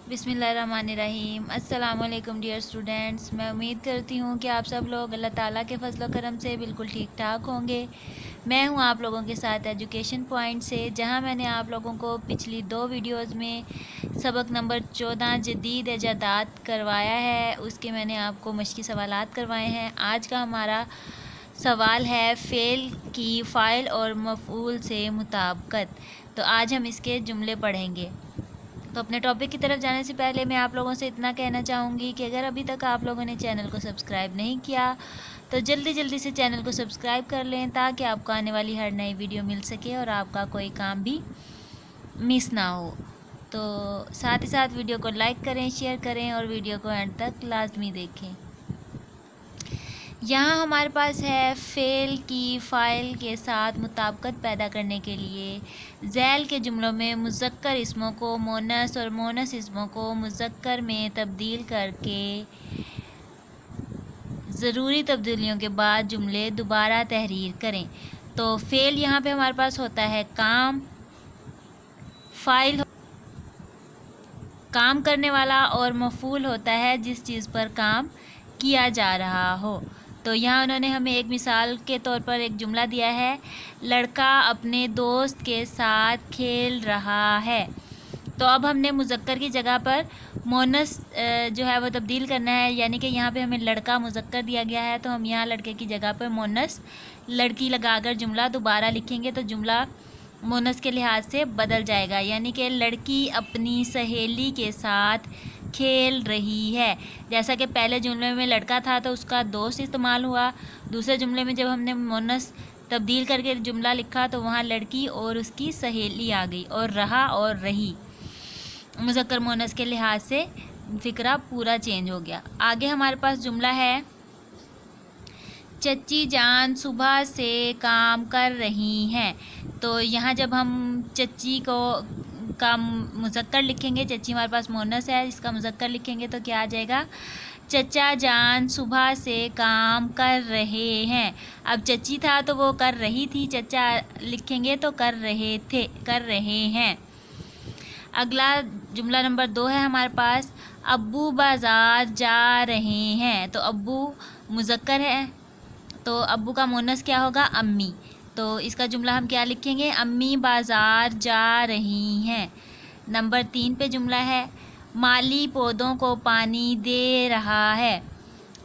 बिस्मिल्लाहिर्रहमानिर्रहीम। अस्सलाम वालेकुम डियर स्टूडेंट्स। मैं उम्मीद करती हूँ कि आप सब लोग अल्लाह ताला के फजल व करम से बिल्कुल ठीक ठाक होंगे। मैं हूँ आप लोगों के साथ एजुकेशन पॉइंट से, जहाँ मैंने आप लोगों को पिछली 2 वीडियोज़ में सबक नंबर 14 जदीद ईजादात करवाया है, उसके मैंने आपको मश्की सवालात करवाए हैं। आज का हमारा सवाल है फ़ेल की फ़ाइल और मफ़ऊल से मुताबिकत। तो आज हम इसके जुमले पढ़ेंगे। तो अपने टॉपिक की तरफ जाने से पहले मैं आप लोगों से इतना कहना चाहूँगी कि अगर अभी तक आप लोगों ने चैनल को सब्सक्राइब नहीं किया तो जल्दी जल्दी से चैनल को सब्सक्राइब कर लें, ताकि आपको आने वाली हर नई वीडियो मिल सके और आपका कोई काम भी मिस ना हो। तो साथ ही साथ वीडियो को लाइक करें, शेयर करें और वीडियो को एंड तक लाजमी देखें। यहाँ हमारे पास है फ़ेल की फ़ाइल के साथ मुताबिकत पैदा करने के लिए ज़ैल के जुमलों में मुज़क्कर इसमों को मोनस और मोनस इसमों को मुज़क्कर में तब्दील करके ज़रूरी तब्दीलियों के बाद जुमले दोबारा तहरीर करें। तो फ़ेल यहाँ पे हमारे पास होता है काम, फ़ाइल काम करने वाला और मफ़ऊल होता है जिस चीज़ पर काम किया जा रहा हो। तो यहाँ उन्होंने हमें एक मिसाल के तौर पर एक जुमला दिया है, लड़का अपने दोस्त के साथ खेल रहा है। तो अब हमने मुज़क्कर की जगह पर मोनस जो है वो तब्दील करना है, यानी कि यहाँ पे हमें लड़का मुज़क्कर दिया गया है, तो हम यहाँ लड़के की जगह पर मोनस लड़की लगाकर जुमला दोबारा लिखेंगे तो जुमला मोनस के लिहाज से बदल जाएगा। यानी कि लड़की अपनी सहेली के साथ खेल रही है। जैसा कि पहले जुमले में लड़का था तो उसका दोस्त इस्तेमाल हुआ, दूसरे जुमले में जब हमने मोनस तब्दील करके जुमला लिखा तो वहाँ लड़की और उसकी सहेली आ गई, और रहा और रही मुज़क्कर मोनस के लिहाज से फ़िक्रा पूरा चेंज हो गया। आगे हमारे पास जुमला है, चच्ची जान सुबह से काम कर रही हैं। तो यहाँ जब हम चच्ची को का मुज़क्कर लिखेंगे, चच्ची हमारे पास मोनस है, इसका मुज़क्कर लिखेंगे तो क्या आ जाएगा, चचा जान सुबह से काम कर रहे हैं। अब चच्ची था तो वो कर रही थी, चचा लिखेंगे तो कर रहे हैं। अगला जुमला नंबर 2 है हमारे पास, अब्बू बाज़ार जा रहे हैं। तो अब्बू मुज़क्कर है तो अब्बू का मोनस क्या होगा, अम्मी। तो इसका जुमला हम क्या लिखेंगे, अम्मी बाज़ार जा रही हैं। नंबर 3 पे जुमला है, माली पौधों को पानी दे रहा है।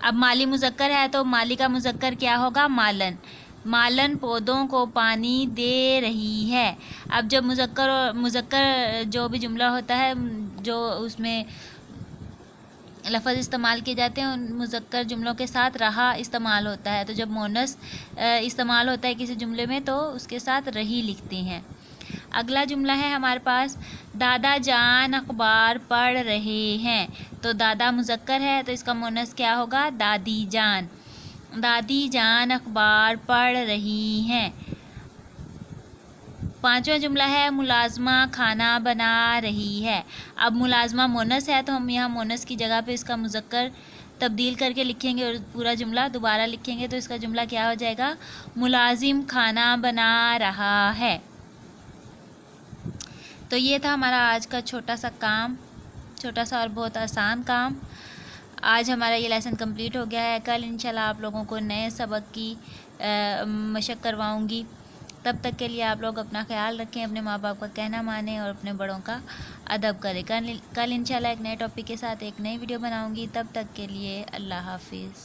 अब माली मुज़क्कर है तो माली का मुज़क्कर क्या होगा, मालन। मालन पौधों को पानी दे रही है। अब जब मुज़क्कर जो भी जुमला होता है, जो उसमें लफ़ज़ इस्तेमाल किए जाते हैं, उन मुज़क्कर जुमलों के साथ रहा इस्तेमाल होता है। तो जब मोनस इस्तेमाल होता है किसी जुमले में तो उसके साथ रही लिखते हैं। अगला जुमला है हमारे पास, दादा जान अखबार पढ़ रहे हैं। तो दादा मुज़क्कर है तो इसका मोनस क्या होगा, दादी जान। दादी जान अखबार पढ़ रही हैं। 5वां जुमला है, मुलाजमा खाना बना रही है। अब मुलाजमा मोनस है तो हम यहाँ मोनस की जगह पे इसका मुज़क्कर तब्दील करके लिखेंगे और पूरा जुमला दोबारा लिखेंगे तो इसका जुमला क्या हो जाएगा, मुलाजिम खाना बना रहा है। तो ये था हमारा आज का छोटा सा और बहुत आसान काम। आज हमारा ये लेसन कंप्लीट हो गया है। कल इंशाल्लाह आप लोगों को नए सबक की मशक करवाऊँगी। तब तक के लिए आप लोग अपना ख्याल रखें, अपने माँ बाप का कहना मानें और अपने बड़ों का अदब करें। कल इंशाल्लाह एक नए टॉपिक के साथ एक नई वीडियो बनाऊँगी। तब तक के लिए अल्लाह हाफिज़।